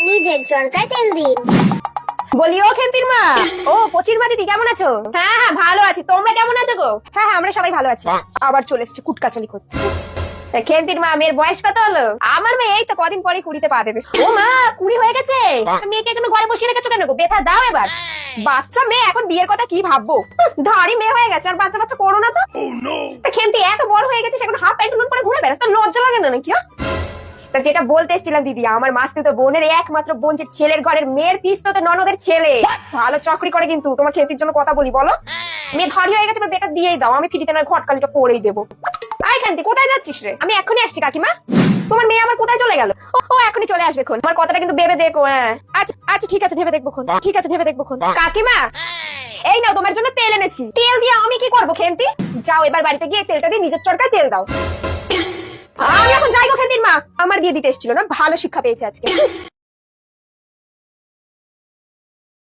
নিজের চরকায় তেল দিন। বলি ও খেন্তির মা, ও পচির মা দিদি কেমন আছো? হ্যাঁ হ্যাঁ ভালো আছি, তোমরা কেমন আছো গো? হ্যাঁ হ্যাঁ আমরা সবাই ভালো আছি। আবার চলে এসেছে কুটকাচালি করতে। তা খেন্তির মা, মেয়ের বয়স কত হলো? আমার মেয়ে এই তো কদিন পরে 20-তে পা দেবে। ও মা, 20 হয়ে গেছে? মেয়েকে এখনো ঘরে বসিয়ে রেখেছো কেন গো? বেথা দাও এবার। বাচ্চা মেয়ে এখন বিয়ের কথা কি ভাববো? ধাড়ি মেয়ে হয়ে গেছে আর বাচ্চা বাচ্চা করো না তো। তা খেন্তি এত বড় হয়ে গেছে, এখন হাফ প্যান্ট পরে ঘুরে বেড়াস, তোর লজ্জা লাগে না নাকি? তা যেটা বলতে এসেছিলাম দিদি, আমার মাসতুতো বোনের একমাত্র বোন, যে ছেলের ঘরের মেয়ের পিস তো ননদের ছেলে, ভালো চাকরি করে, কিন্তু তোমার খেতির জন্য কথা বলি বলো। মেয়ে ধরি হয়ে গেছে, বেটা দিয়েই দাও, আমি ফ্রিতে না ঘটকালিটা পরেই দেবো। আই খান্তি, কোথায় যাচ্ছিস রে? আমি এখনই আসছি কাকিমা। তোমার মেয়ে আমার কোথায় চলে গেল? ও এখনই চলে আসবে খন। আমার কথাটা কিন্তু ভেবে দেখো। হ্যাঁ আচ্ছা আচ্ছা ঠিক আছে, ভেবে দেখবো খন। ঠিক আছে ভেবে দেখবো খন। কাকিমা এই নাও, তোমার জন্য তেল এনেছি। তেল দিয়ে আমি কি করবো খেন্তি? যাও এবার বাড়িতে গিয়ে তেলটা দিয়ে নিজের চরকায় তেল দাও। আমি এখন যাই গো খেন্তির মা, আমার বিয়ে দিতে এসেছিল না, ভালো শিক্ষা পেয়েছে আজকে।